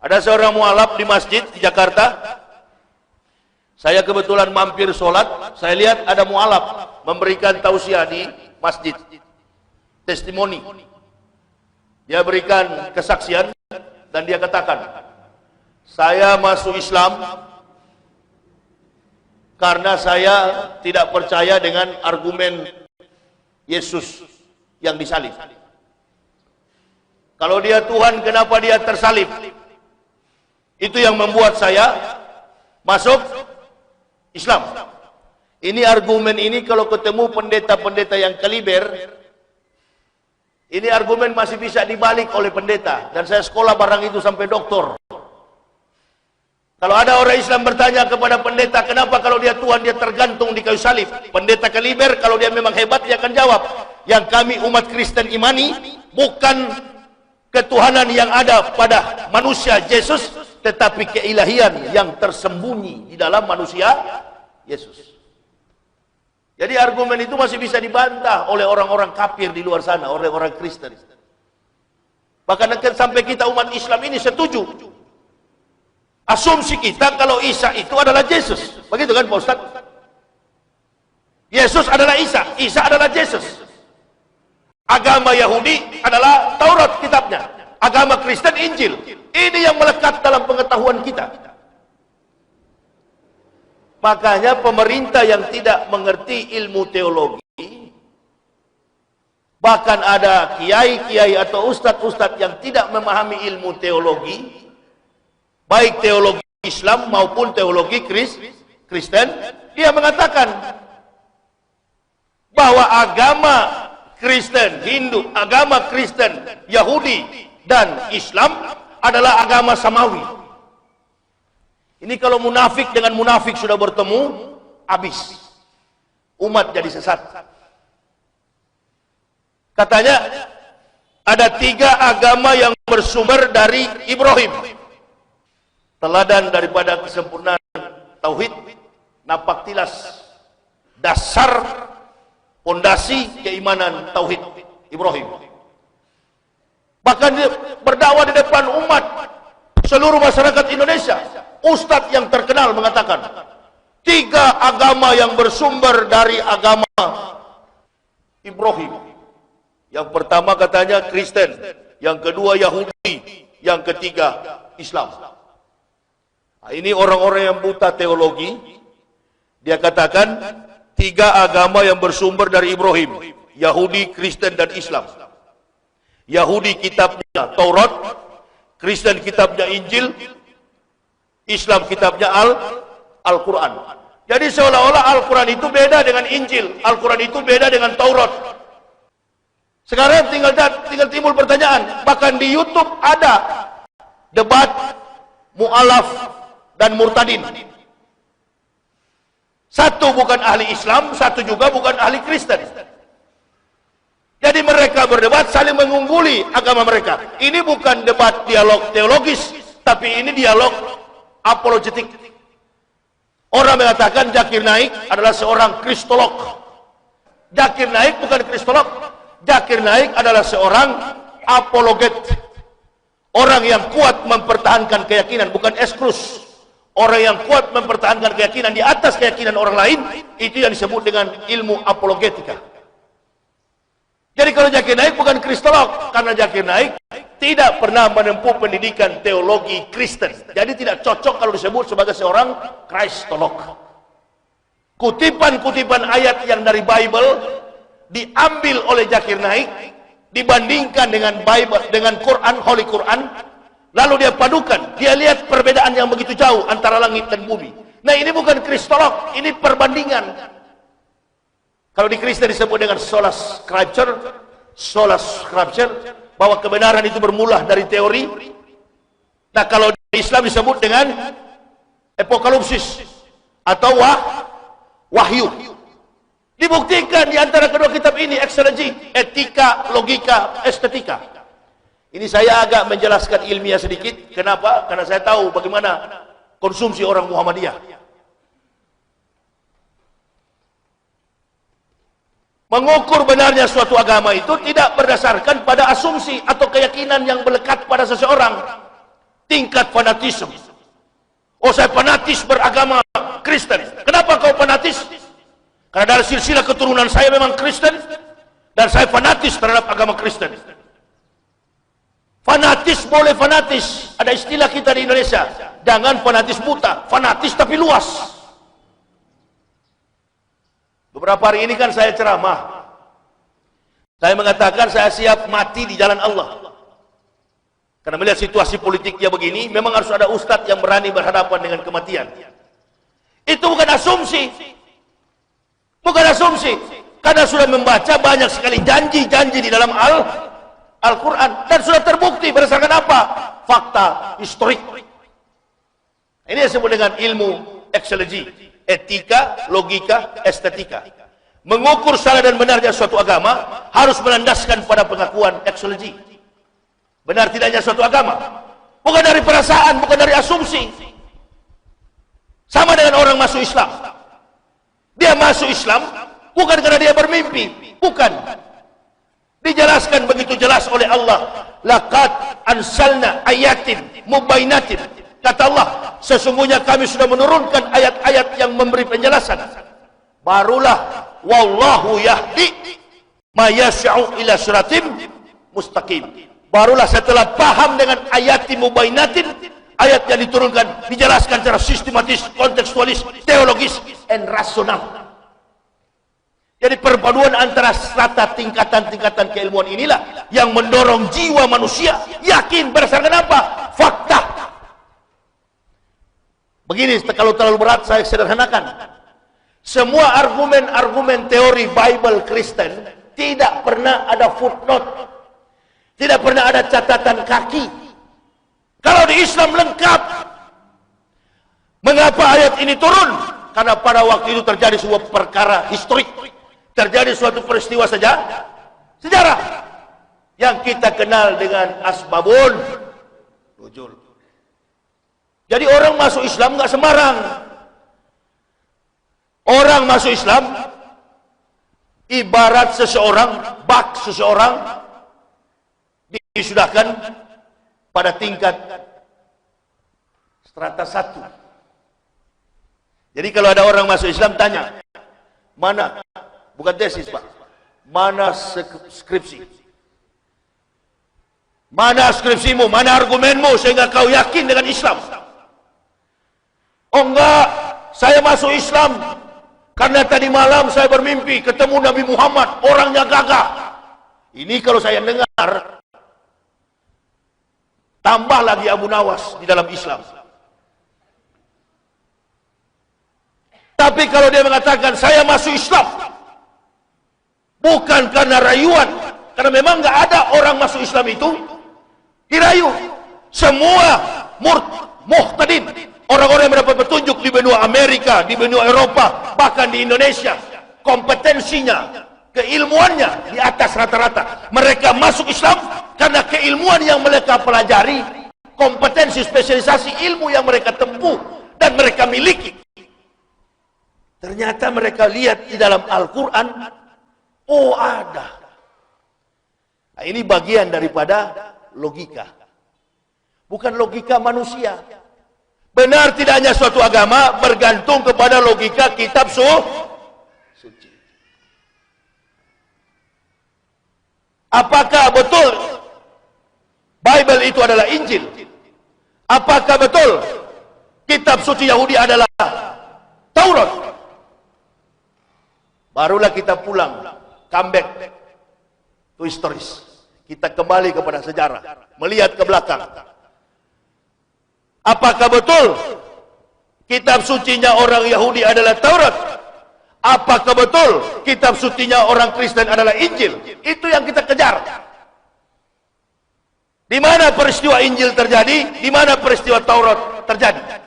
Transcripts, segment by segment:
Ada seorang mualaf di masjid di Jakarta. Saya kebetulan mampir sholat. Saya lihat ada mualaf memberikan tausiah di masjid. Testimoni. Dia berikan kesaksian dan dia katakan, saya masuk Islam karena saya tidak percaya dengan argumen Yesus yang disalib. Kalau dia Tuhan, kenapa dia tersalib? Itu yang membuat saya masuk Islam. Ini argumen ini kalau ketemu pendeta-pendeta yang kaliber, ini argumen masih bisa dibalik oleh pendeta. Dan saya sekolah barang itu sampai doktor. Kalau ada orang Islam bertanya kepada pendeta, kenapa kalau dia Tuhan dia tergantung di kayu salib? Pendeta kaliber kalau dia memang hebat dia akan jawab, yang kami umat Kristen imani bukan ketuhanan yang ada pada manusia Yesus, tetapi keilahian yang tersembunyi di dalam manusia Yesus. Jadi argumen itu masih bisa dibantah oleh orang-orang kafir di luar sana, oleh orang Kristen. Bahkan sampai kita umat Islam ini setuju. Asumsi kita kalau Isa itu adalah Yesus. Begitu kan Pak Ustaz? Yesus adalah Isa, Isa adalah Yesus. Agama Yahudi adalah Taurat kitabnya. Agama Kristen Injil. Ini yang melekat dalam pengetahuan kita. Makanya pemerintah yang tidak mengerti ilmu teologi, bahkan ada kiai-kiai atau ustadz-ustadz yang tidak memahami ilmu teologi, baik teologi Islam maupun teologi Kristen, dia mengatakan bahwa agama Kristen, Hindu, agama Kristen, Yahudi, dan Islam adalah agama samawi. Ini kalau munafik dengan munafik sudah bertemu, habis. Umat jadi sesat. Katanya, ada 3 agama yang bersumber dari Ibrahim. Teladan daripada kesempurnaan tauhid, napaktilas dasar pondasi keimanan tauhid Ibrahim. Bahkan dia berdakwah di depan umat seluruh masyarakat Indonesia. Ustadz yang terkenal mengatakan 3 agama yang bersumber dari agama Ibrahim. Yang pertama katanya Kristen, yang kedua Yahudi, yang ketiga Islam. Nah, ini orang-orang yang buta teologi. Dia katakan 3 agama yang bersumber dari Ibrahim, Yahudi, Kristen, dan Islam. Yahudi kitabnya Taurat, Kristen kitabnya Injil, Islam kitabnya Al-Quran. Jadi seolah-olah Al-Quran itu beda dengan Injil, Al-Quran itu beda dengan Taurat. Sekarang tinggal timbul pertanyaan, bahkan di YouTube ada debat mu'alaf dan murtadin. Satu bukan ahli Islam, satu juga bukan ahli Kristen. Jadi mereka berdebat saling mengungguli agama mereka. Ini bukan debat dialog teologis, tapi ini dialog apologetik. Orang mengatakan Zakir Naik adalah seorang kristolog. Zakir Naik bukan kristolog. Zakir Naik adalah seorang apologet. Orang yang kuat mempertahankan keyakinan, bukan eksklus. Orang yang kuat mempertahankan keyakinan di atas keyakinan orang lain, itu yang disebut dengan ilmu apologetika. Jadi kalau Zakir Naik bukan kristolog, karena Zakir Naik tidak pernah menempuh pendidikan teologi Kristen. Jadi tidak cocok kalau disebut sebagai seorang kristolog. Kutipan-kutipan ayat yang dari Bible diambil oleh Zakir Naik, dibandingkan dengan Bible, dengan Quran, Holy Quran, lalu dia padukan, dia lihat perbedaan yang begitu jauh antara langit dan bumi. Nah, ini bukan kristolog, ini perbandingan. Kalau di Kristen disebut dengan sola scripture, bahwa kebenaran itu bermula dari teori. Nah, kalau di Islam disebut dengan apokalipsis atau wahyu. Dibuktikan di antara kedua kitab ini, eksegesi, etika, logika, estetika. Ini saya agak menjelaskan ilmiah sedikit. Kenapa? Karena saya tahu bagaimana konsumsi orang Muhammadiyah. Mengukur benarnya suatu agama itu tidak berdasarkan pada asumsi atau keyakinan yang melekat pada seseorang. tingkat fanatisme. Oh, saya fanatis beragama Kristen. Kenapa kau fanatis? Karena dari silsilah keturunan saya memang Kristen dan saya fanatis terhadap agama Kristen. Fanatis boleh fanatis. Ada istilah kita di Indonesia, jangan fanatis buta, fanatis tapi luas. Beberapa hari ini kan saya ceramah. Saya mengatakan saya siap mati di jalan Allah. Karena melihat situasi politiknya begini, memang harus ada ustadz yang berani berhadapan dengan kematian. Itu bukan asumsi. Bukan asumsi. Karena sudah membaca banyak sekali janji-janji di dalam Al-Quran. Dan sudah terbukti berdasarkan apa? Fakta, historik. Ini yang disebut dengan ilmu eksegesi. Etika, logika, estetika. Mengukur salah dan benarnya suatu agama harus melandaskan pada pengakuan eksegesi. Benar tidaknya suatu agama bukan dari perasaan, bukan dari asumsi. Sama dengan orang masuk Islam. Dia masuk Islam bukan karena dia bermimpi, bukan. Dijelaskan begitu jelas oleh Allah. Laqad ansalna ayatin mubainatin. Kata Allah, sesungguhnya kami sudah menurunkan ayat-ayat yang memberi penjelasan. Barulah wallahu yahdi ma yasha'u ila siratim mustaqim. Barulah setelah paham dengan ayat mubainatin, ayat yang diturunkan, dijelaskan secara sistematis, kontekstualis, teologis, dan rasional. Jadi perpaduan antara strata tingkatan-tingkatan keilmuan inilah yang mendorong jiwa manusia yakin berdasarkan apa? Fakta. Begini, kalau terlalu berat saya sederhanakan. Semua argumen-argumen teori Bible Kristen tidak pernah ada footnote. Tidak pernah ada catatan kaki. Kalau di Islam lengkap. Mengapa ayat ini turun? Karena pada waktu itu terjadi sebuah perkara historik. Terjadi suatu peristiwa saja sejarah yang kita kenal dengan asbabun nuzul. Jadi orang masuk Islam nggak sembarang. Orang masuk Islam ibarat seseorang, bak seseorang disudahkan pada tingkat strata 1. Jadi kalau ada orang masuk Islam tanya, mana? Bukan tesis, Pak. Mana skripsi? Mana skripsimu? Mana argumenmu sehingga kau yakin dengan Islam? Oh enggak, saya masuk Islam karena tadi malam saya bermimpi ketemu Nabi Muhammad, orangnya gagah. Ini kalau saya dengar, tambah lagi Abu Nawas di dalam Islam. Tapi kalau dia mengatakan saya masuk Islam bukan karena rayuan, karena memang nggak ada orang masuk Islam itu dirayu. Semua muhtadin, orang-orang yang mendapat petunjuk di benua Amerika, di benua Eropa, bahkan di Indonesia, kompetensinya, keilmuannya di atas rata-rata. Mereka masuk Islam karena keilmuan yang mereka pelajari, kompetensi spesialisasi ilmu yang mereka tempuh dan mereka miliki. Ternyata mereka lihat di dalam Al-Quran, oh ada. Nah, ini bagian daripada logika. Bukan logika manusia. Benar tidaknya suatu agama bergantung kepada logika kitab suci. Apakah betul Bible itu adalah Injil? Apakah betul kitab suci Yahudi adalah Taurat? Barulah kita pulang, comeback to historis. Kita kembali kepada sejarah, melihat ke belakang. Apakah betul kitab sucinya orang Yahudi adalah Taurat? Apakah betul kitab sucinya orang Kristen adalah Injil? Itu yang kita kejar. Di mana peristiwa Injil terjadi? Di mana peristiwa Taurat terjadi?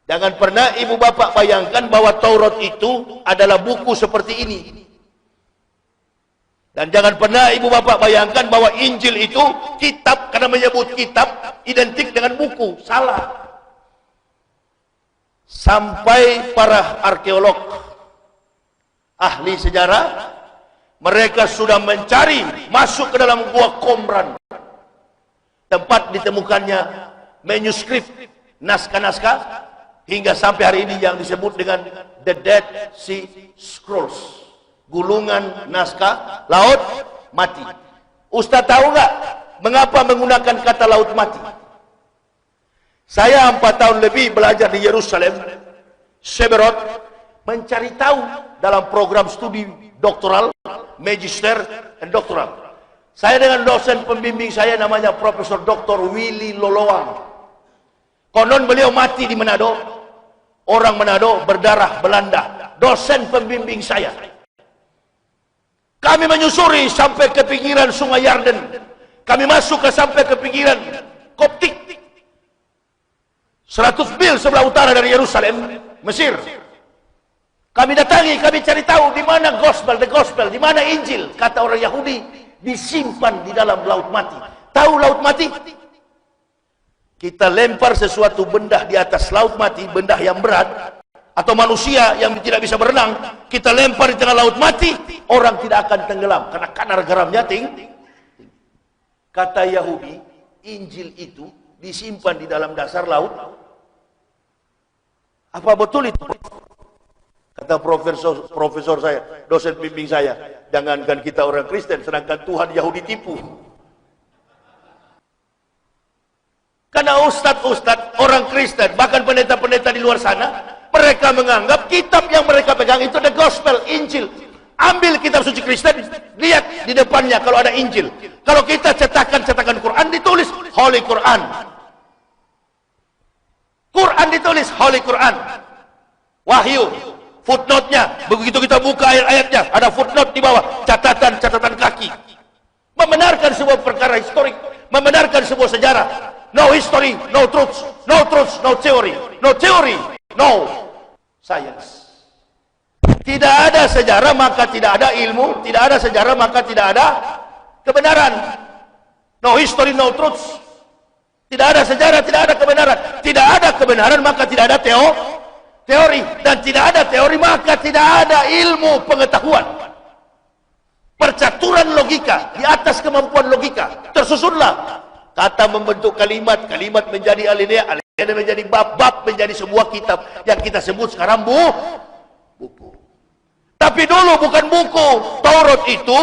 Jangan pernah ibu bapak bayangkan bahwa Taurat itu adalah buku seperti ini. Dan jangan pernah ibu bapak bayangkan bahwa Injil itu kitab, karena menyebut kitab identik dengan buku. Salah. Sampai para arkeolog, ahli sejarah, mereka sudah mencari masuk ke dalam gua Qumran. tempat ditemukannya manuskrip, naskah-naskah, hingga sampai hari ini yang disebut dengan The Dead Sea Scrolls, gulungan naskah laut mati. Ustaz tahu nggak mengapa menggunakan kata laut mati? Saya 4 tahun lebih belajar di Yerusalem, Seberot, mencari tahu dalam program studi doktoral, magister, dan doktoral. Saya dengan dosen pembimbing saya namanya Profesor Dr. Willy Loloang. Konon beliau mati di Manado. Orang Manado berdarah Belanda. Dosen pembimbing saya. Kami menyusuri sampai ke pinggiran Sungai Yarden. Kami masuk sampai ke pinggiran Koptik. 100 mil sebelah utara dari Yerusalem, Mesir. Kami datangi, kami cari tahu di mana gospel, the gospel, di mana Injil. Kata orang Yahudi, disimpan di dalam laut mati. Tahu laut mati? Kita lempar sesuatu benda di atas laut mati, benda yang berat, atau manusia yang tidak bisa berenang, kita lempar di tengah laut mati, orang tidak akan tenggelam karena kadar garamnya tinggi. Kata Yahudi, Injil itu disimpan di dalam dasar laut. Apa betul itu? Kata profesor saya, dosen bimbing saya, jangankan kita orang Kristen, sedangkan Tuhan Yahudi tipu. Karena ustadz-ustadz orang Kristen, bahkan pendeta-pendeta di luar sana, mereka menganggap kitab yang mereka pegang itu the gospel, Injil. Ambil kitab suci Kristen, lihat di depannya kalau ada Injil. Kalau kita cetakan Quran, ditulis Holy Quran. Quran ditulis Holy Quran. Wahyu. Footnote-nya, begitu kita buka ayat-ayatnya, ada footnote di bawah, catatan-catatan kaki. Membenarkan sebuah perkara historik, membenarkan sebuah sejarah. No history, no truth, no truth, no theory. No theory, no science. Tidak ada sejarah maka tidak ada ilmu, tidak ada sejarah maka tidak ada kebenaran. No history, no truth. Tidak ada sejarah, tidak ada kebenaran. Tidak ada kebenaran maka tidak ada teori, dan tidak ada teori maka tidak ada ilmu pengetahuan. Percaturan logika di atas kemampuan logika, tersusunlah kata membentuk kalimat, kalimat menjadi alinea, alinea menjadi bab, bab menjadi sebuah kitab yang kita sebut sekarang buku. Tapi dulu bukan buku. Taurat itu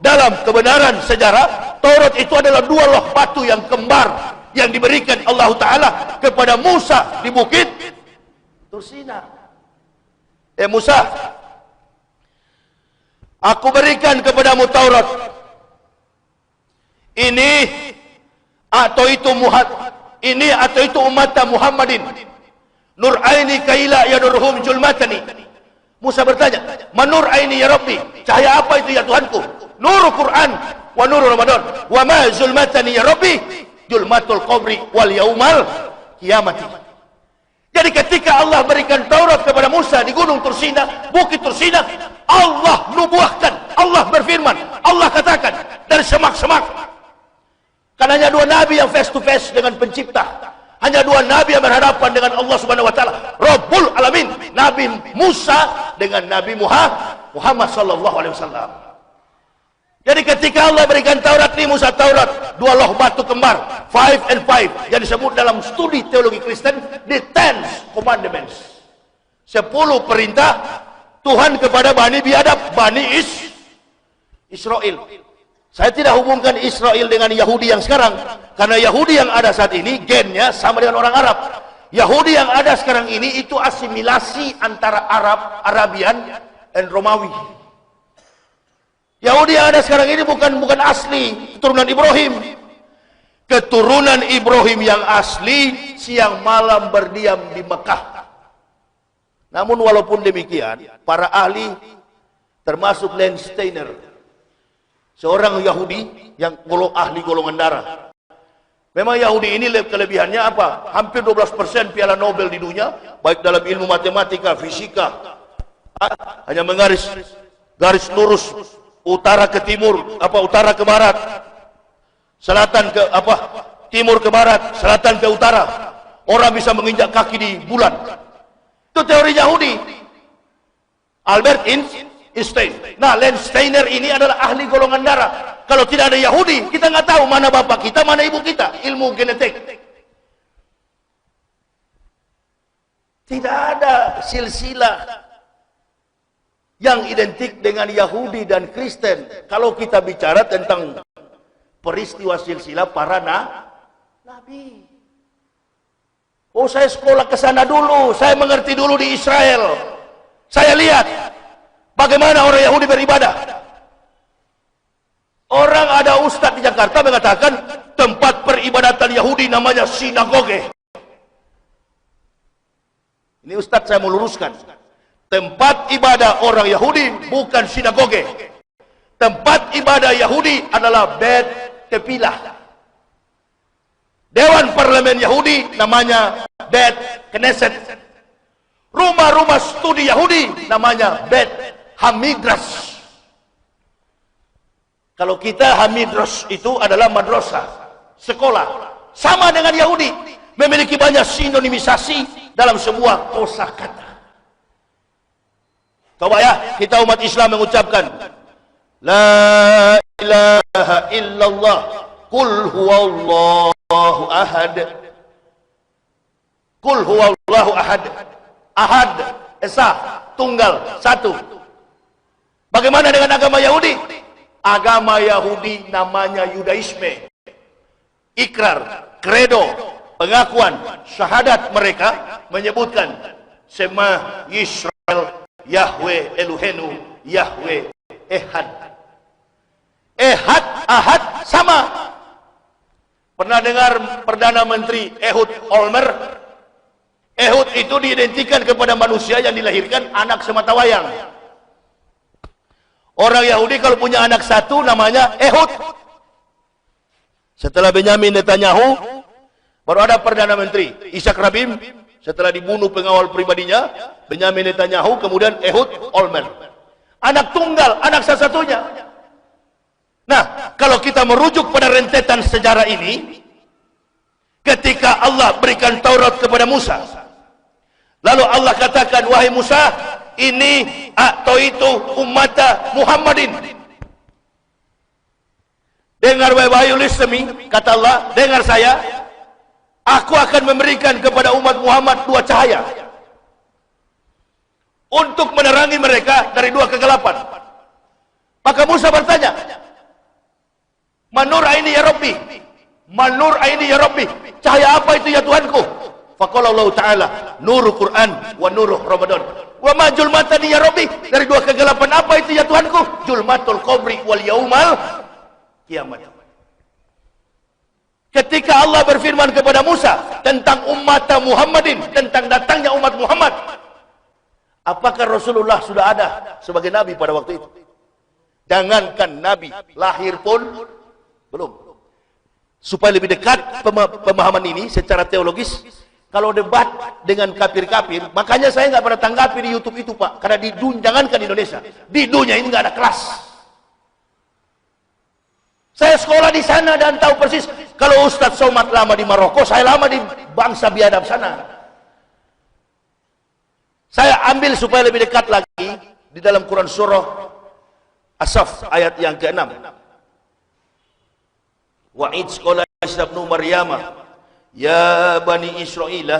dalam kebenaran sejarah, Taurat itu adalah 2 loh batu yang kembar yang diberikan Allah Ta'ala kepada Musa di bukit Tursina. Musa, aku berikan kepadamu Taurat ini atau itu ini atau itu umat Muhammadin, nur aini kaila yadurhum julmatani. Musa bertanya, manur aini ya Rabbi, cahaya apa itu ya Tuhanku? Nur Quran wa nur Ramadan. Wa ma zulmatani ya Rabbi, julmatul qabri wal yaumal kiamati. Jadi ketika Allah berikan Taurat kepada Musa di gunung Tursina, bukit Tursina, Allah nubuahkan, Allah berfirman, Allah katakan dari semak-semak. Karena hanya 2 nabi yang face to face dengan pencipta, hanya 2 nabi yang berhadapan dengan Allah Subhanahu wa taala, Rabbul Alamin, Nabi Musa dengan Nabi Muhammad sallallahu alaihi wasallam. Jadi ketika Allah berikan Taurat ini, Musa Taurat, 2 loh batu kembar, 5 and 5, yang disebut dalam studi teologi Kristen the 10 commandments, 10 perintah Tuhan kepada Bani biadab, Bani Israel. Saya tidak hubungkan Israel dengan Yahudi yang sekarang, karena Yahudi yang ada saat ini gennya sama dengan orang Arab. Yahudi yang ada sekarang ini itu asimilasi antara Arabian dan Romawi. Yahudi yang ada sekarang ini bukan asli keturunan Ibrahim. Keturunan Ibrahim yang asli siang malam berdiam di Mekah. Namun walaupun demikian, para ahli termasuk Lance Steiner, seorang Yahudi yang ahli golongan darah. Memang Yahudi ini kelebihannya apa? Hampir 12% piala Nobel di dunia, baik dalam ilmu matematika, fisika, hanya garis lurus utara ke timur, utara ke barat, selatan ke timur ke barat, selatan ke utara. Orang bisa menginjak kaki di bulan. Itu teori Yahudi. Albert Einstein. Nah, Lance Steiner ini adalah ahli golongan darah. Kalau tidak ada Yahudi, kita nggak tahu mana bapak kita, mana ibu kita. Ilmu genetik. Tidak ada silsilah yang identik dengan Yahudi dan Kristen. Kalau kita bicara tentang peristiwa silsilah para nabi. Oh, saya sekolah ke sana dulu, saya mengerti dulu di Israel. Saya lihat bagaimana orang Yahudi beribadah. Orang ada ustadz di Jakarta mengatakan tempat peribadatan Yahudi namanya sinagoge. Ini ustadz saya mau luruskan. Tempat ibadah orang Yahudi bukan sinagoge. Tempat ibadah Yahudi adalah Bet Tepilah. Dewan Parlemen Yahudi namanya Bet Knesset. Rumah-rumah studi Yahudi namanya Bet Hamidrash. Kalau kita Hamidrash itu adalah madrasah, sekolah. Sama dengan Yahudi, memiliki banyak sinonimisasi dalam sebuah kosakata. Coba ya, kita umat Islam mengucapkan La ilaha illallah Qul huwallahu ahad. Qul huwallahu ahad. Ahad, esa, tunggal, satu. Bagaimana dengan agama Yahudi? Agama Yahudi namanya Yudaisme. Ikrar, kredo, pengakuan, syahadat mereka menyebutkan Sema Yisrael Yahweh Elohenu Yahweh Ehad. Ehad, ahad, sama. Pernah dengar Perdana Menteri Ehud Olmert? Ehud itu diidentikan kepada manusia yang dilahirkan anak sematawayang. Orang Yahudi kalau punya anak satu namanya Ehud. Setelah Benyamin Netanyahu, baru ada Perdana Menteri Ishak Rabin. Setelah dibunuh pengawal pribadinya Benyamin Netanyahu, kemudian Ehud Olmert. Anak tunggal, anak satu-satunya. Nah, kalau kita merujuk pada rentetan sejarah ini, ketika Allah berikan Taurat kepada Musa, lalu Allah katakan, wahai Musa, ini atau itu ummata Muhammadin. Dengar wahai listemi, kata Allah, dengar saya, aku akan memberikan kepada umat Muhammad dua cahaya untuk menerangi mereka dari dua kegelapan. Maka Musa bertanya, Manur aini ya Rabbi, Manur aini ya Rabbi, cahaya apa itu ya Tuhanku? Faqala Allah Ta'ala, nurul Quran wa nuruh Ramadan. Wa ma julmatani ya Rabbi, dari dua kegelapan apa itu ya Tuhanku? Julmatul qabri wal yaumal kiamat. Ketika Allah berfirman kepada Musa tentang umat Muhammadin, tentang datangnya umat Muhammad, apakah Rasulullah sudah ada sebagai Nabi pada waktu itu? Jangankan Nabi, lahir pun belum. Supaya lebih dekat pemahaman ini secara teologis, kalau debat dengan kafir-kafir, makanya saya nggak pernah tanggapi di YouTube itu, Pak, karena jangankan di Indonesia, di dunia ini nggak ada kelas. Saya sekolah di sana dan tahu persis. Kalau Ustadz Somad lama di Maroko, saya lama di bangsa biadab sana. Saya ambil supaya lebih dekat lagi di dalam Quran surah As-Saff ayat yang ke-6. Wa'id sekolah Isa ibnu Maryama, ya bani Israila,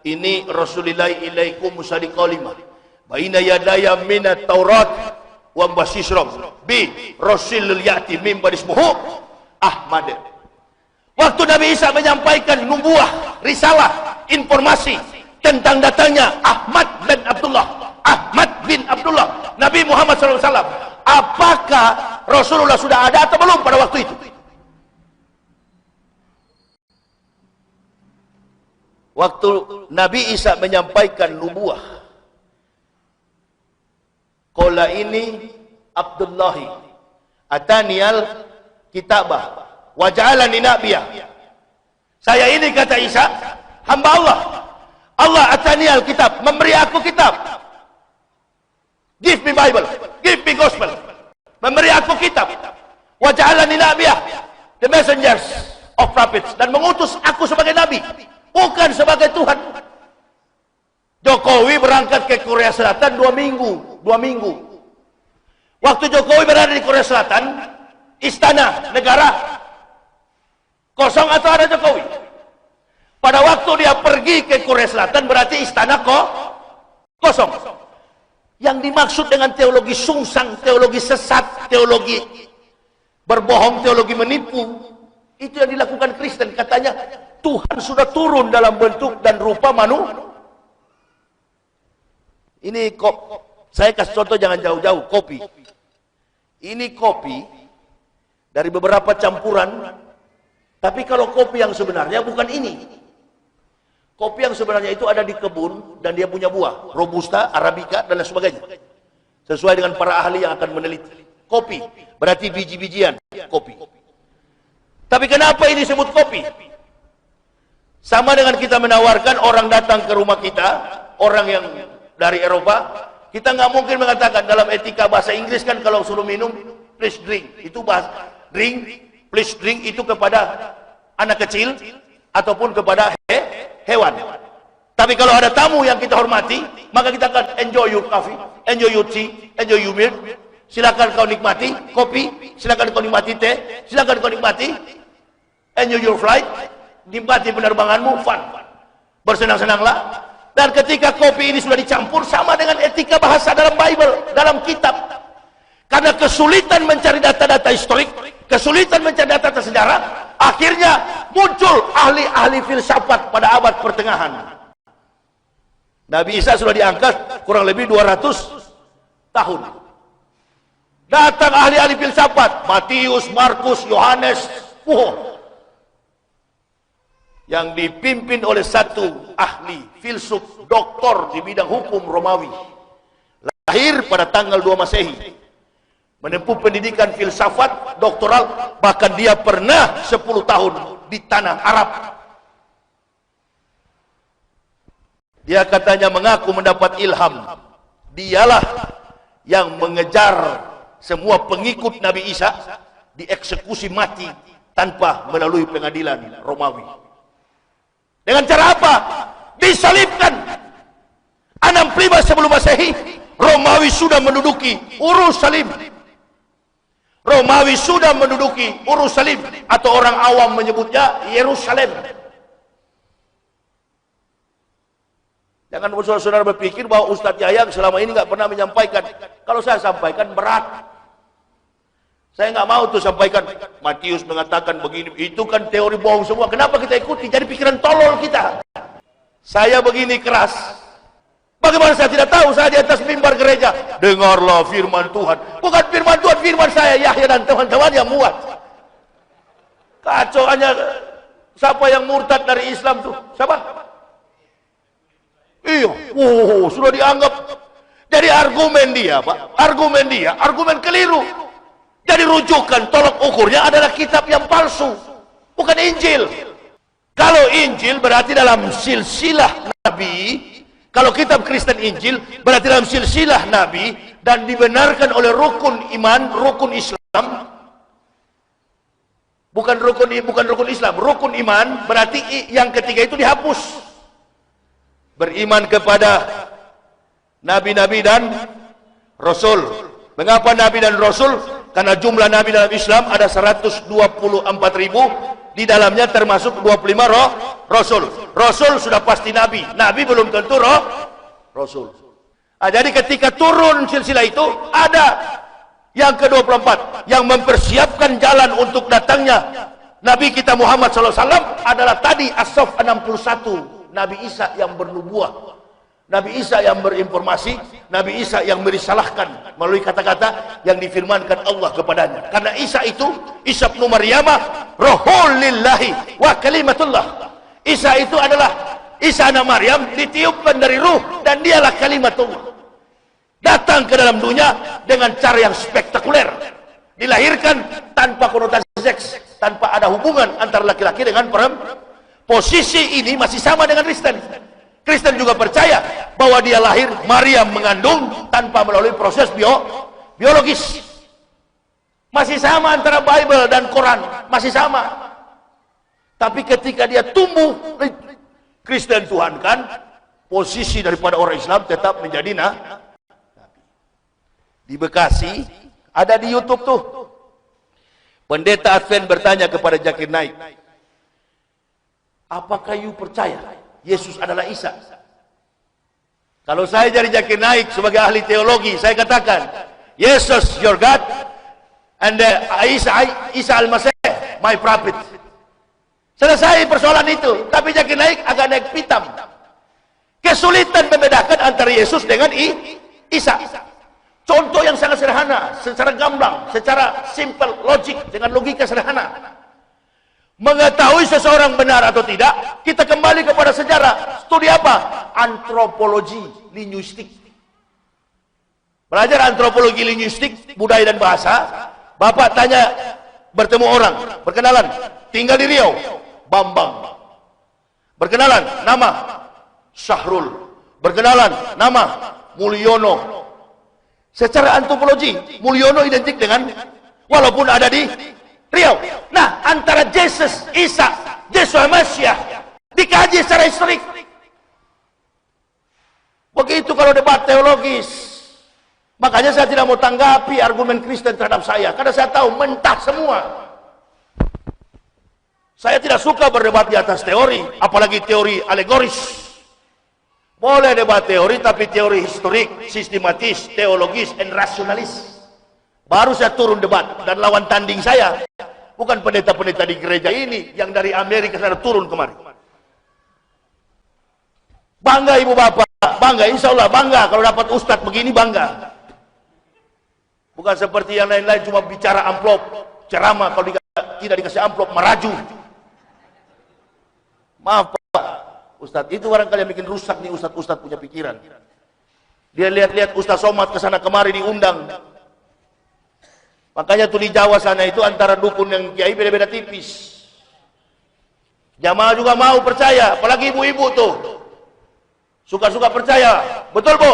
ini Rasulillah ilaikum musaddiqan lima baina yadaya minat Taurat wa basyiran bi rasulil ya'ti min barismuhu Ahmad. Waktu Nabi Isa menyampaikan nubuah, risalah, informasi tentang datangnya Ahmad bin Abdullah, Nabi Muhammad SAW, apakah Rasulullah sudah ada atau belum pada waktu itu? Waktu Nabi Isa menyampaikan nubuah, qala ini Abdullahi ataniyal kitabah wa ja'alani nabiyya. Saya ini, kata Isa, hamba Allah. Allah ataniyal kitab, memberi aku kitab. Give me Bible, give me gospel. Memberi aku kitab. Wa ja'alani nabiyya, the messengers of prophets, dan mengutus aku sebagai nabi, bukan sebagai Tuhan. Jokowi berangkat ke Korea Selatan 2 minggu. Waktu Jokowi berada di Korea Selatan, istana negara kosong atau ada Jokowi? Pada waktu dia pergi ke Korea Selatan berarti istana kosong. Yang dimaksud dengan teologi sungsang, teologi sesat, teologi berbohong, teologi menipu, itu yang dilakukan Kristen. Katanya Tuhan sudah turun dalam bentuk dan rupa manusia. Ini saya kasih contoh jangan jauh-jauh, kopi. Ini kopi dari beberapa campuran, tapi kalau kopi yang sebenarnya bukan ini. Kopi yang sebenarnya itu ada di kebun dan dia punya buah, robusta, arabica dan lain sebagainya. Sesuai dengan para ahli yang akan meneliti. Kopi berarti biji-bijian kopi. Tapi kenapa ini disebut kopi? Sama dengan kita menawarkan orang datang ke rumah kita, orang yang dari Eropa, kita nggak mungkin mengatakan dalam etika bahasa Inggris kan kalau suruh minum, please drink. Itu bahasa drink, please drink itu kepada anak kecil ataupun kepada hewan. Tapi kalau ada tamu yang kita hormati, maka kita akan enjoy your coffee, enjoy your tea, enjoy your milk. Silakan kau nikmati kopi, silakan kau nikmati teh, silakan kau nikmati, enjoy your flight, nikmati penerbanganmu, fun, bersenang-senanglah. Dan ketika kopi ini sudah dicampur, sama dengan etika bahasa dalam Bible, dalam kitab. Karena kesulitan mencari data-data historik, kesulitan mencari data-data sejarah, akhirnya muncul ahli-ahli filsafat pada abad pertengahan. Nabi Isa sudah diangkat kurang lebih 200 tahun. Datang ahli-ahli filsafat, Matius, Markus, Yohanes, yang dipimpin oleh satu ahli filsuf doktor di bidang hukum Romawi, lahir pada tanggal 2 Masehi, menempuh pendidikan filsafat doktoral, bahkan dia pernah 10 tahun di tanah Arab. Dia katanya mengaku mendapat ilham, dialah yang mengejar semua pengikut Nabi Isa dieksekusi mati tanpa melalui pengadilan Romawi. Dengan cara apa? Disalibkan. 65 sebelum Masehi, Romawi sudah menduduki Urusalim. Romawi sudah menduduki Urusalim, atau orang awam menyebutnya Yerusalem. Jangan saudara-saudara berpikir bahwa Ustadz Yahya selama ini nggak pernah menyampaikan. Kalau saya sampaikan berat. Saya nggak mau tuh sampaikan Matius mengatakan begini, itu kan teori bohong semua. Kenapa kita ikuti? Jadi pikiran tolol kita. Saya begini keras. Bagaimana saya tidak tahu? Saya di atas mimbar gereja, dengarlah firman Tuhan. Bukan firman Tuhan, firman saya Yahya dan teman-teman yang muat. Kacau, hanya siapa yang murtad dari Islam tuh? Siapa? Iya, sudah dianggap. Jadi argumen dia, Pak, argumen keliru. Jadi rujukan tolok ukurnya adalah kitab yang palsu, bukan Injil. Kalau Injil berarti dalam silsilah Nabi, kalau kitab Kristen Injil berarti dalam silsilah Nabi dan dibenarkan oleh rukun iman, rukun Islam. Bukan rukun Islam, rukun iman berarti yang ketiga itu dihapus. Beriman kepada nabi-nabi dan rasul. Mengapa nabi dan rasul? Karena jumlah nabi dalam Islam ada 124.000, di dalamnya termasuk 25 rasul. Rasul sudah pasti nabi, nabi belum tentu rasul. Jadi ketika turun silsilah itu, ada yang ke-24 yang mempersiapkan jalan untuk datangnya Nabi kita Muhammad SAW adalah tadi As-Saff 61, Nabi Isa yang bernubuah, Nabi Isa yang berinformasi, Nabi Isa yang merisalahkan melalui kata-kata yang difirmankan Allah kepadanya. Karena Isa itu, Isa ibnu Maryamah, Ruhul lillahi wa kalimatullah. Isa itu adalah Isa anak Maryam, ditiupkan dari ruh, dan dialah kalimatullah. Datang ke dalam dunia dengan cara yang spektakuler. Dilahirkan tanpa konotasi seks, tanpa ada hubungan antara laki-laki dengan perempuan. Posisi ini masih sama dengan Kristen. Kristen juga percaya bahwa dia lahir, Maryam mengandung tanpa melalui proses biologis. Masih sama antara Bible dan Quran, masih sama. Tapi ketika dia tumbuh, Kristen Tuhan kan, posisi daripada orang Islam tetap menjadi nabi. Di Bekasi, ada di YouTube tuh, Pendeta Advent bertanya kepada Zakir Naik, apakah you percaya Yesus adalah Isa? Kalau saya jadi Zakir Naik sebagai ahli teologi, saya katakan, Yesus your God, and Isa al-Masih my prophet. Selesai persoalan itu. Tapi Zakir Naik agak naik pitam. Kesulitan membedakan antara Yesus dengan Isa. Contoh yang sangat sederhana, secara gamblang, secara simple, logik, dengan logika sederhana. Mengetahui seseorang benar atau tidak, kita kembali kepada sejarah. Studi apa? Antropologi linguistik. Belajar antropologi linguistik, budaya dan bahasa. Bapak tanya, bertemu orang, berkenalan, tinggal di Riau, Bambang. Berkenalan, nama Syahrul. Berkenalan, nama Mulyono. Secara antropologi, Mulyono identik dengan, walaupun ada di Riau. Nah, antara Yesus, Isa, Yesus Mesias dikaji secara historik. Begitu kalau debat teologis. Makanya saya tidak mau tanggapi argumen Kristen terhadap saya, karena saya tahu mentah semua. Saya tidak suka berdebat di atas teori, apalagi teori alegoris. Boleh debat teori, tapi teori historik, sistematis, teologis, dan rasionalis. Baru saya turun debat, dan lawan tanding saya bukan pendeta-pendeta di gereja ini yang dari Amerika sana turun kemari. Bangga ibu bapak, bangga, insya Allah bangga kalau dapat ustadz begini, bangga. Bukan seperti yang lain-lain cuma bicara amplop, ceramah, kalau tidak dikasih amplop meraju. Maaf Pak Ustadz, itu barangkali yang bikin rusak nih ustadz-ustadz punya pikiran. Dia lihat-lihat Ustadz Somad kesana kemari diundang. Makanya tuh di Jawa sana itu antara dukun yang kiai beda-beda tipis. Jamaah juga mau percaya, apalagi ibu-ibu tuh. Suka-suka percaya. Betul Bu?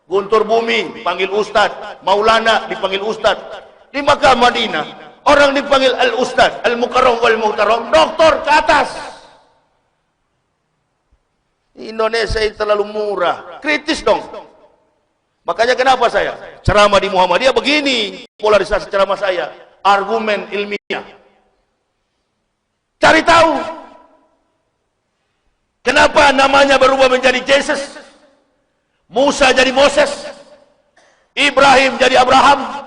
Guntur Bumi panggil Ustadz, Maulana dipanggil Ustadz. Di Makkah Madinah, orang dipanggil Al-Ustadz, Al-Mukarram wal-Muhtaram, doktor ke atas. Indonesia ini terlalu murah, kritis dong. Makanya kenapa saya ceramah di Muhammadiyah begini, polarisasi ceramah saya, argumen ilmiah. Cari tahu kenapa namanya berubah menjadi Yesus, Musa jadi Moses, Ibrahim jadi Abraham.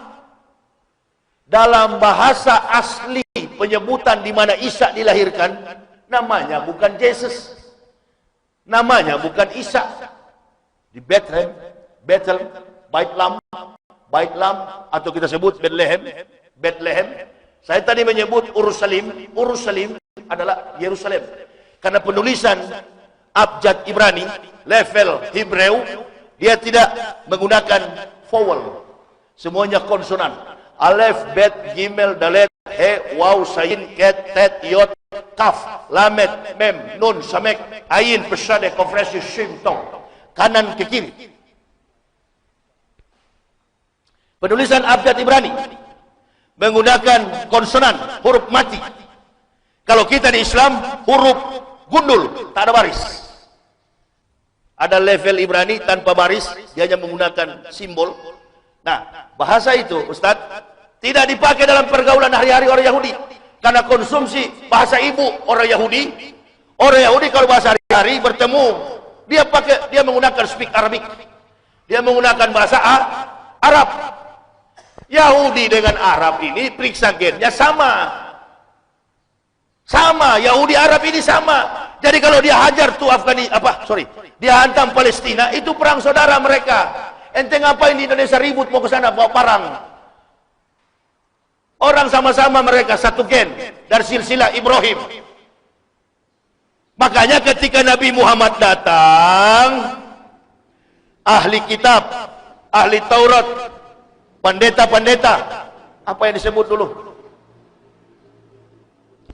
Dalam bahasa asli penyebutan di mana Isa dilahirkan, namanya bukan Yesus, namanya bukan Isa. Di Bethlehem, Baitlam, atau kita sebut Bethlehem. Saya tadi menyebut Urusalim adalah Yerusalem. Karena penulisan abjad Ibrani, level Hebreu, dia tidak menggunakan vowel. Semuanya konsonan. Alef, Bet, Gimel, Dalet, He, Waw, Sayin, Ket, Tet, Yot, Kaf, Lamet, Mem, Nun, Samek, Ayin, Pesade, Konfresi, Shim, Tong. Kanan ke kiri. Penulisan abjad Ibrani menggunakan konsonan, huruf mati. Kalau kita di Islam, huruf gundul, tak ada baris. Ada level Ibrani tanpa baris, dia hanya menggunakan simbol. Nah, bahasa itu, Ustadz, tidak dipakai dalam pergaulan hari-hari orang Yahudi. Karena konsumsi bahasa ibu orang Yahudi. Orang Yahudi kalau bahasa hari-hari bertemu, dia menggunakan speak Arabic. Dia menggunakan bahasa Arab. Yahudi dengan Arab ini periksa gennya sama. Sama, Yahudi Arab ini sama. Jadi kalau dia hajar tuh dia hantam Palestina, itu perang saudara mereka. Ente ngapain di Indonesia ribut mau ke sana bawa parang? Orang sama-sama mereka satu gen dari silsilah Ibrahim. Makanya ketika Nabi Muhammad datang, ahli kitab, ahli Taurat, pendeta-pendeta, apa yang disebut dulu?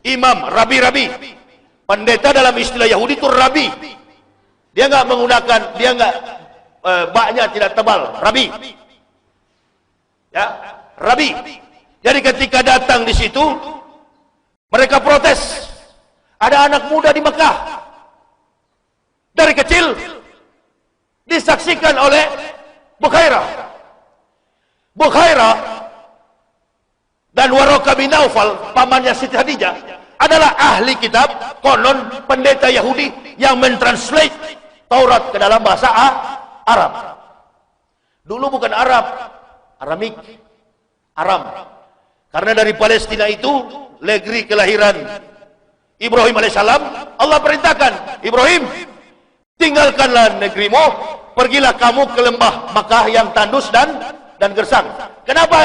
Imam, rabi-rabi. Pendeta dalam istilah Yahudi itu rabi. Dia nggak menggunakan, baknya tidak tebal, rabi. Ya, rabi. Jadi ketika datang di situ, mereka protes. Ada anak muda di Mekah. Dari kecil disaksikan oleh Bukhairah dan Waraqah bin Naufal, pamannya Siti Khadijah, adalah ahli kitab, konon pendeta Yahudi yang mentranslate Taurat ke dalam bahasa Arab. Dulu bukan Arab, Aramik, Aram. Karena dari Palestina itu negeri kelahiran Ibrahim alaihissalam. Allah perintahkan, Ibrahim, tinggalkanlah negerimu, pergilah kamu ke lembah Makkah yang tandus dan gersang. Kenapa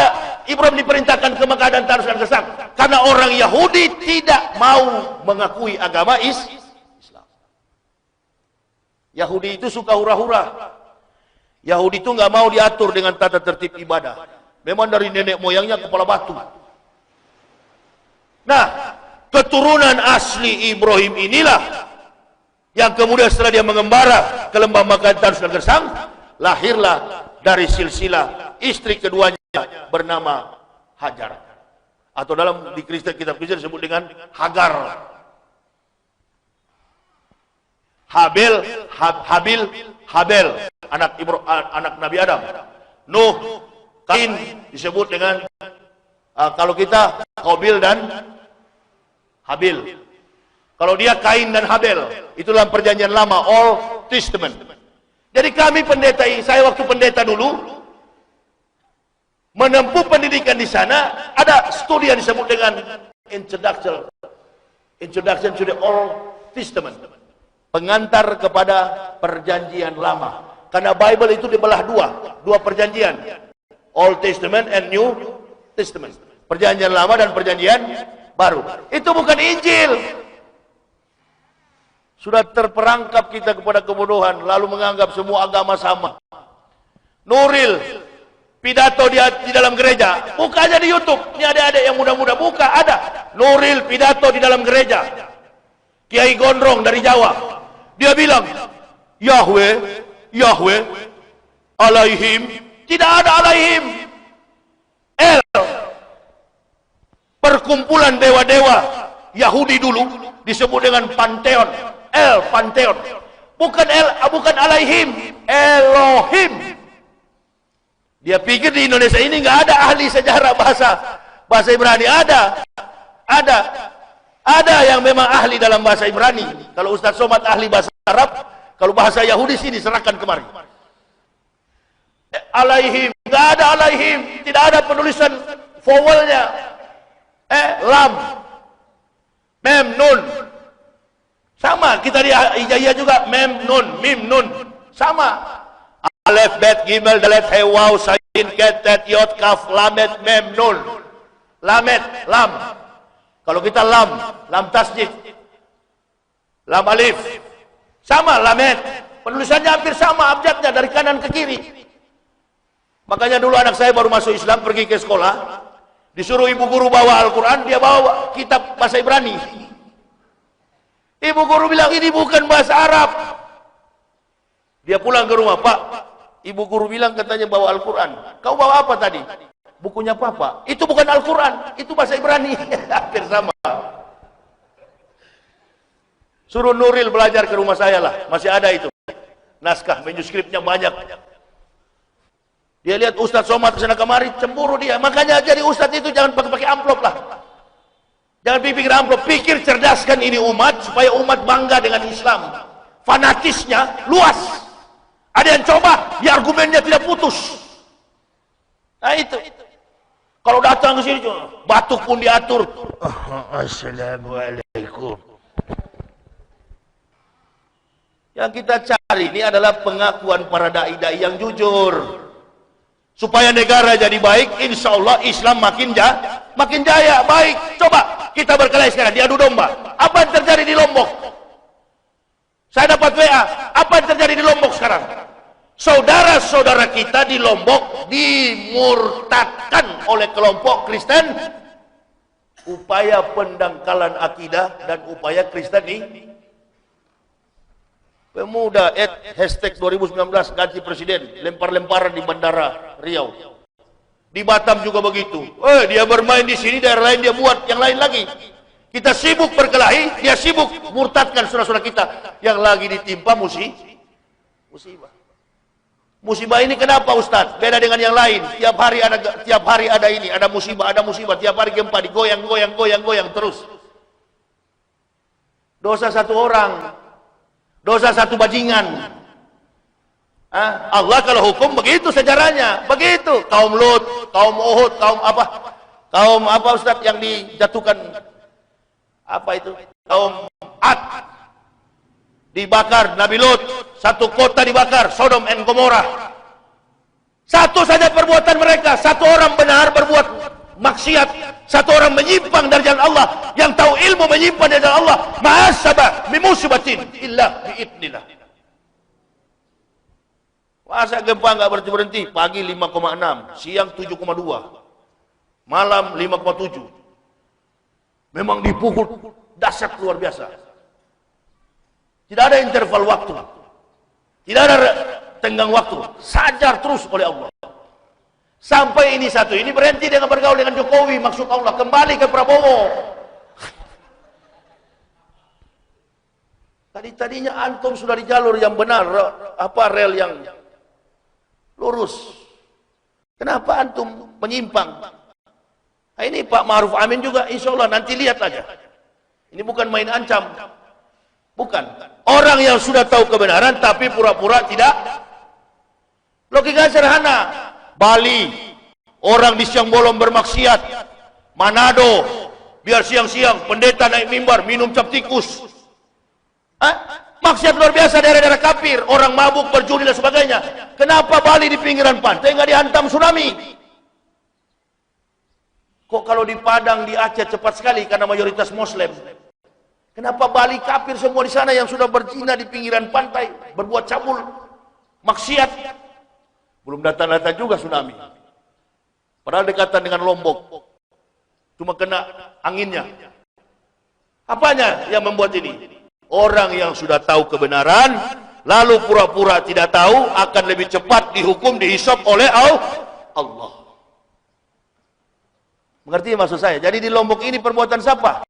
Ibrahim diperintahkan ke Makkah dan tandus dan gersang? Karena orang Yahudi tidak mau mengakui agama Islam. Yahudi itu suka hura-hura. Yahudi itu nggak mau diatur dengan tata tertib ibadah. Memang dari nenek moyangnya kepala batu. Nah, keturunan asli Ibrahim inilah yang kemudian setelah dia mengembara ke lembah Makkah dan gersang, lahirlah dari silsilah istri keduanya bernama Hajar, atau dalam di Kristen, kitab Kristen disebut dengan Hagar. Habel, anak Nabi Adam. Nuh, Kain disebut dengan kalau kita Qabil dan Habil. Kalau dia Kain dan Habel, itu dalam perjanjian lama, Old Testament. Jadi kami pendeta, saya waktu pendeta dulu menempuh pendidikan di sana, ada studi yang disebut dengan Introduction to the Old Testament, pengantar kepada perjanjian lama. Karena Bible itu dibelah dua perjanjian, Old Testament and New Testament, perjanjian lama dan perjanjian baru. Itu bukan Injil. Sudah terperangkap kita kepada kebodohan, lalu menganggap semua agama sama. Nuril, pidato di dalam gereja, buka aja di YouTube. Ini adik-adik yang muda-muda, buka, ada. Nuril pidato di dalam gereja. Kiai Gondrong dari Jawa, dia bilang, Yahweh, alaihim, tidak ada alaihim. Perkumpulan dewa-dewa Yahudi dulu disebut dengan Pantheon. Pantheon. Bukan alaihim, Elohim. Dia pikir di Indonesia ini nggak ada ahli sejarah bahasa Ibrani. Ada yang memang ahli dalam bahasa Ibrani. Kalau Ustaz Somad ahli bahasa Arab, kalau bahasa Yahudi sini serahkan kemari. Alaihim, nggak ada alaihim, tidak ada penulisan vowelnya. Lam, mem, nun, sama. Kita di Hijaiyah juga mem, nun, mim, nun, sama. Alef, bet, gimel, dalet, he, waw, sayin, ket, tet, yot, kaf, lamet, mem, nun, lamet, lam. Kalau kita lam tasjid, lam alif, sama, lamet. Penulisannya hampir sama, abjadnya dari kanan ke kiri. Makanya dulu anak saya baru masuk Islam, pergi ke sekolah, disuruh ibu guru bawa Al-Quran, dia bawa kitab bahasa Ibrani. Ibu guru bilang, ini bukan bahasa Arab. Dia pulang ke rumah, Pak, ibu guru bilang katanya bawa Al-Quran. Kau bawa apa tadi? Bukunya Papa. Itu bukan Al-Quran, itu bahasa Ibrani. Hampir sama. Suruh Nuril belajar ke rumah saya lah, masih ada itu. Naskah, manuskripnya banyak. Dia lihat Ustadz Somad kesana kemari, cemburu dia. Makanya jadi Ustadz itu jangan pakai amplop lah. Jangan pikir amplop, pikir cerdaskan ini umat, supaya umat bangga dengan Islam. Fanatisnya luas. Ada yang coba, di argumennya tidak putus. Nah itu. Kalau datang ke sini, batuk pun diatur. Assalamualaikum. Yang kita cari ini adalah pengakuan para dai-dai yang jujur. Supaya negara jadi baik, insya Allah Islam makin jaya, baik. Coba kita berkelahi sekarang, diadu domba. Apa yang terjadi di Lombok? Saya dapat WA, apa yang terjadi di Lombok sekarang? Saudara-saudara kita di Lombok dimurtadkan oleh kelompok Kristen. Upaya pendangkalan akidah dan upaya Kristen ini. Pemuda hashtag 2019 ganti presiden, lempar-lemparan di bandara Riau. Di Batam juga begitu. Dia bermain di sini, daerah lain dia buat yang lain lagi. Kita sibuk berkelahi, dia sibuk murtadkan saudara-saudara kita yang lagi ditimpa musibah. Musibah ini kenapa Ustaz? Beda dengan yang lain. Tiap hari ada ini, ada musibah. Tiap hari gempa, digoyang terus. Dosa satu orang, dosa satu bajingan. Allah kalau hukum begitu sejarahnya, begitu. Kaum Lut, kaum Uhud, kaum apa Ustaz yang dijatuhkan apa itu? Kaum Ad dibakar, Nabi Lut, satu kota dibakar, Sodom and Gomorrah. Satu saja perbuatan mereka, satu orang benar berbuat maksiat, satu orang menyimpang dari jalan Allah, yang tahu ilmu menyimpang dari jalan Allah, ma'asabah bimusibatin illa biidnillah. Masa gempa nggak berhenti, pagi 5,6, siang 7,2, malam 5,7. Memang dipukul dahsyat luar biasa. Tidak ada interval waktu, tidak ada tenggang waktu, sajar terus oleh Allah. Sampai ini berhenti dengan bergaul dengan Jokowi, maksud Allah kembali ke Prabowo. Tadinya antum sudah di jalur yang benar, rel yang lurus. Kenapa antum menyimpang? Nah, ini Pak Ma'ruf Amin juga, insya Allah nanti lihat aja. Ini bukan main ancam, bukan. Orang yang sudah tahu kebenaran tapi pura-pura tidak. Logika sederhana. Bali, orang di siang bolong bermaksiat. Manado, biar siang-siang pendeta naik mimbar minum cap tikus. Maksiat luar biasa daerah-daerah kafir, orang mabuk, berjudi dan sebagainya. Kenapa Bali di pinggiran pantai nggak dihantam tsunami? Kok kalau di Padang, di Aceh cepat sekali karena mayoritas Muslim. Kenapa Bali kafir semua di sana yang sudah berzina di pinggiran pantai, berbuat cabul, maksiat? Belum datang-datang juga tsunami. Padahal dekatan dengan Lombok. Cuma kena anginnya. Apanya yang membuat ini? Orang yang sudah tahu kebenaran, lalu pura-pura tidak tahu, akan lebih cepat dihukum, dihisab oleh Allah. Mengerti maksud saya? Jadi di Lombok ini perbuatan siapa?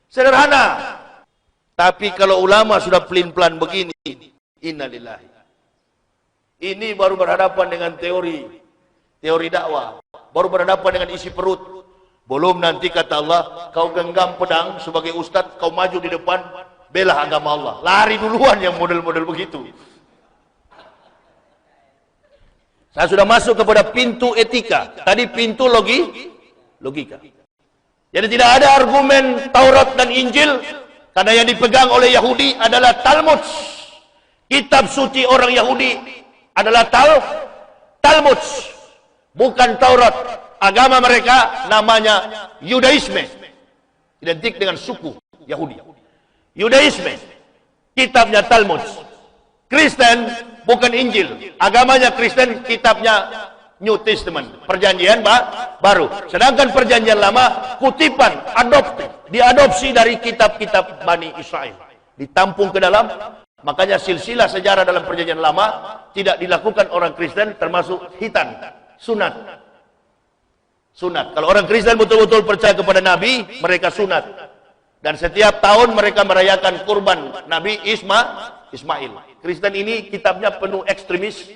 Sederhana. Tapi kalau ulama sudah pelin-pelan begini, innalillahi. Ini baru berhadapan dengan teori dakwah. Baru berhadapan dengan isi perut. Belum nanti kata Allah, kau genggam pedang sebagai ustadz, kau maju di depan, bela agama Allah. Lari duluan yang model-model begitu. Saya sudah masuk kepada pintu etika. Tadi pintu logika. Jadi tidak ada argumen Taurat dan Injil, karena yang dipegang oleh Yahudi adalah Talmud. Kitab suci orang Yahudi adalah Talmud, bukan Taurat. Agama mereka namanya Yudaisme, identik dengan suku Yahudi. Yudaisme, kitabnya Talmud. Kristen bukan Injil, agamanya Kristen, kitabnya New Testament, perjanjian baru. Sedangkan perjanjian lama kutipan, diadopsi dari kitab-kitab Bani Israel, ditampung ke dalam. Makanya silsilah sejarah dalam perjanjian lama tidak dilakukan orang Kristen, termasuk hitan, sunat. Kalau orang Kristen betul-betul percaya kepada Nabi, mereka sunat. Dan setiap tahun mereka merayakan kurban Nabi Ismail. Kristen ini kitabnya penuh ekstremis,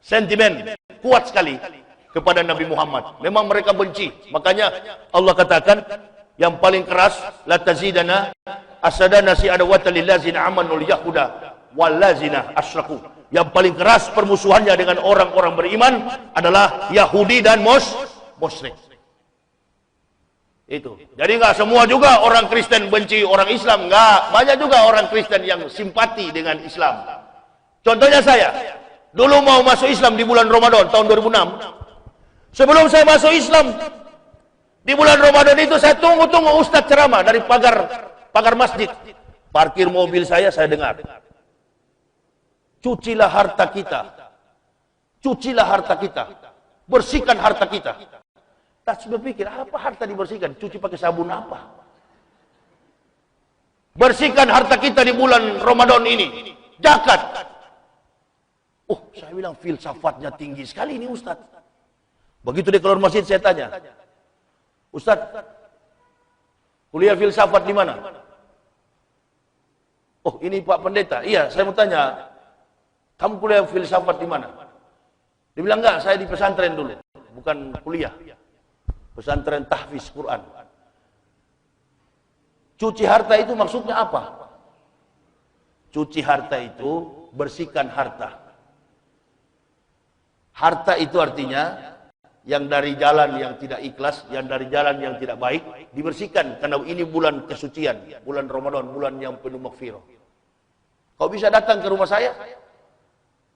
sentimen kuat sekali kepada Nabi Muhammad. Memang mereka benci. Makanya Allah katakan yang paling keras, la tazidana asadana si adawata lillazina amanul yahuda wallazina asyraku. Yang paling keras permusuhannya dengan orang-orang beriman adalah Yahudi dan musyrik. Itu. Jadi enggak semua juga orang Kristen benci orang Islam, enggak. Banyak juga orang Kristen yang simpati dengan Islam. Contohnya saya, dulu mau masuk Islam di bulan Ramadan tahun 2006. Sebelum saya masuk Islam di bulan Ramadan itu, saya tunggu ustaz ceramah dari pagar masjid. Parkir mobil saya dengar. Cucilah harta kita. Bersihkan harta kita. Tak berpikir, apa harta dibersihkan? Cuci pakai sabun apa? Bersihkan harta kita di bulan Ramadan ini. Zakat. Saya bilang filsafatnya tinggi sekali ini Ustaz. Begitu dia keluar masjid, saya tanya, Ustaz, kuliah filsafat di mana? Ini Pak Pendeta. Iya, saya mau tanya, Kamu kuliah filsafat di mana? Dia bilang, enggak, saya di pesantren dulu. Bukan kuliah. Pesantren tahfiz Quran. Cuci harta itu maksudnya apa? Cuci harta itu bersihkan harta. Harta itu artinya yang dari jalan yang tidak ikhlas, yang dari jalan yang tidak baik, dibersihkan. Karena ini bulan kesucian, bulan Ramadan, bulan yang penuh maghfirah. Kau bisa datang ke rumah saya?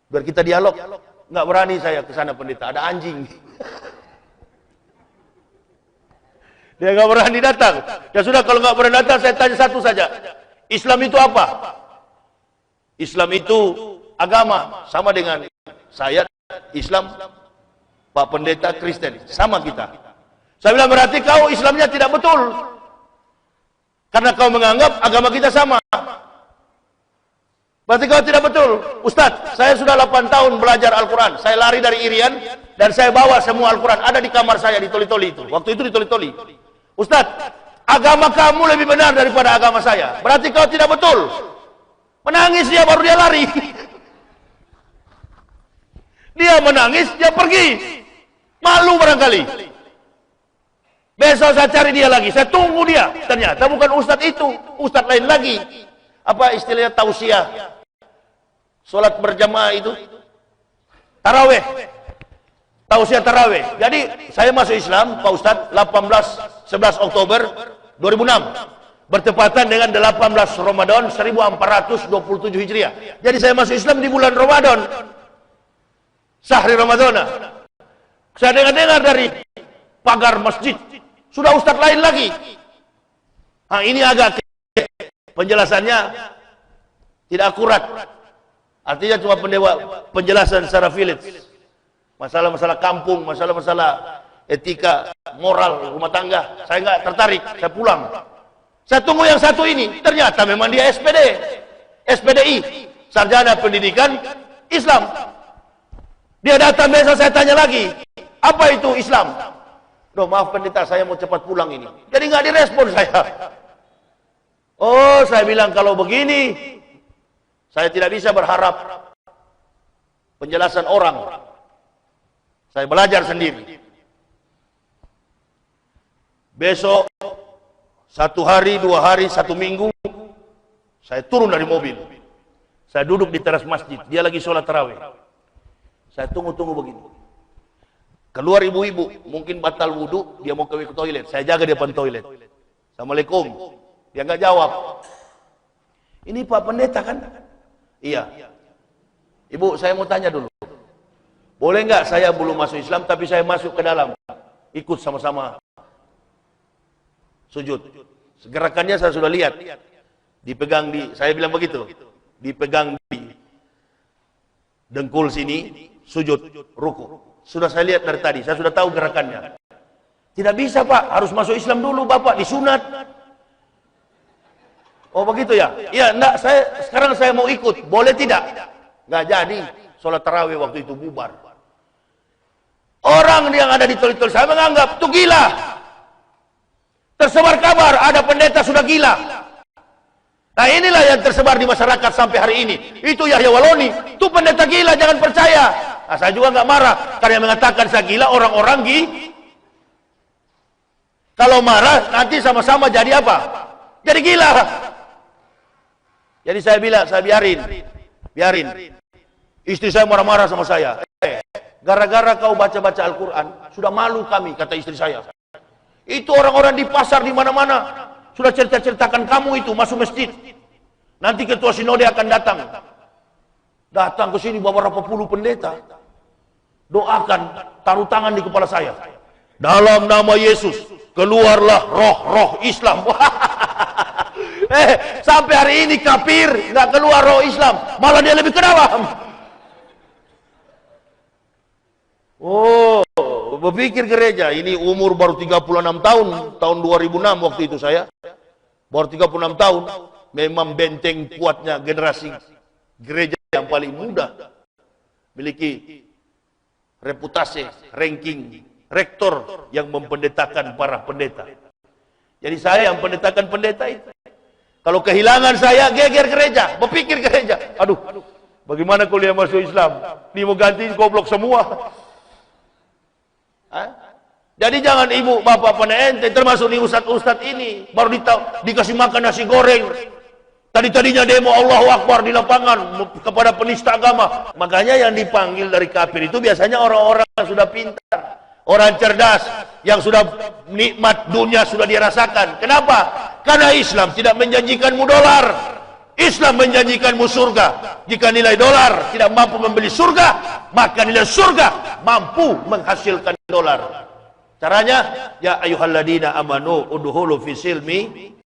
Biar kita dialog. Nggak berani saya ke sana pendeta, ada anjing. Dia nggak berani datang. Ya sudah, kalau nggak berani datang, saya tanya satu saja. Islam itu apa? Islam itu agama, sama dengan saya, Islam, Pak Pendeta, Kristen, sama kita. Saya bilang, berarti kau Islamnya tidak betul. Karena kau menganggap agama kita sama. Berarti kau tidak betul. Ustadz, saya sudah 8 tahun belajar Al-Quran. Saya lari dari Irian, dan saya bawa semua Al-Quran. Ada di kamar saya, di Toli-Toli itu. Waktu itu di Toli-Toli. Ustadz, agama kamu lebih benar daripada agama saya. Berarti kau tidak betul. Menangis dia, baru dia lari. Dia menangis, dia pergi. Malu barangkali. Besok saya cari dia lagi, saya tunggu dia. Ternyata bukan ustadz itu, ustadz lain lagi. Apa istilahnya, tausiah? Sholat berjamaah itu taraweh, tausiah taraweh. Jadi saya masuk Islam, Pak Ustadz, 11 Oktober 2006, bertepatan dengan 18 Ramadan 1427 Hijriah. Jadi saya masuk Islam di bulan Ramadan, Syahri Ramadana. Saya dengar dari pagar masjid, sudah Ustadz lain lagi. Nah, ini agak penjelasannya tidak akurat. Artinya cuma penjelasan secara village. Masalah-masalah kampung, masalah-masalah etika, moral, rumah tangga. Saya nggak tertarik, saya pulang. Saya tunggu yang satu ini. Ternyata memang dia SPDI, Sarjana Pendidikan Islam. Dia datang besok, saya tanya lagi, apa itu Islam? Duh, maaf pendeta, saya mau cepat pulang ini. Jadi nggak direspon saya. Oh, saya bilang, kalau begini, saya tidak bisa berharap penjelasan orang. Saya belajar sendiri. Besok, 1 hari, 2 hari, 1 minggu, saya turun dari mobil. Saya duduk di teras masjid. Dia lagi sholat tarawih. Saya tunggu-tunggu begini. Keluar ibu-ibu, mungkin batal wudhu, dia mau ke toilet. Saya jaga di depan toilet. Assalamualaikum. Dia nggak jawab. Ini Pak Pendeta kan? Iya. Ibu, saya mau tanya dulu. Boleh nggak saya belum masuk Islam, tapi saya masuk ke dalam, ikut sama-sama sujud. Gerakannya saya sudah lihat. Dipegang di, saya bilang begitu, dipegang di dengkul sini, sujud, ruku. Sudah saya lihat dari tadi, saya sudah tahu gerakannya. Tidak bisa Pak, harus masuk Islam dulu Bapak, disunat. Oh begitu ya? Iya, enggak, sekarang saya mau ikut, boleh tidak? Nggak jadi, sholat tarawih waktu itu bubar. Orang yang ada di Toli-Toli saya menganggap itu gila. Tersebar kabar ada pendeta sudah gila. Nah inilah yang tersebar di masyarakat sampai hari ini. Itu Yahya Waloni, itu pendeta gila, jangan percaya. Nah, saya juga nggak marah karena yang mengatakan saya gila orang-orang kalau marah nanti sama-sama jadi apa? Jadi gila. Jadi saya bilang, saya biarin. Istri saya marah-marah sama saya. Gara-gara kau baca-baca Al-Quran, sudah malu kami, kata istri saya. Itu orang-orang di pasar di mana-mana sudah cerita-ceritakan kamu itu masuk masjid. Nanti ketua sinode akan datang ke sini beberapa puluh pendeta. Doakan, taruh tangan di kepala saya. Dalam nama Yesus, keluarlah roh-roh Islam. Sampai hari ini kafir, nggak keluar roh Islam, malah dia lebih ke dalam. Oh, berpikir gereja, ini umur baru 36 tahun, tahun 2006 waktu itu saya. Baru 36 tahun, memang benteng kuatnya generasi gereja yang paling muda. Miliki reputasi, ranking, rektor yang mempendetakan para pendeta. Jadi saya yang pendetakan pendeta itu. Kalau kehilangan saya, geger gereja, berpikir gereja. Aduh, Bagaimana kuliah masuk Islam? Ini mau ganti goblok semua. Jadi jangan ibu bapak pada ente, termasuk nih ustad-ustad ini baru dikasih makan nasi goreng. Tadinya demo Allahu Akbar di lapangan kepada penista agama. Makanya yang dipanggil dari kafir itu biasanya orang-orang yang sudah pintar, orang cerdas, yang sudah nikmat dunia sudah dirasakan. Kenapa? Karena Islam tidak menjanjikanmu dolar. Islam menjanjikanmu surga. Jika nilai dolar tidak mampu membeli surga, maka nilai surga mampu menghasilkan dolar. Caranya, ya ayyuhalladzina amanu udhulu fi silmi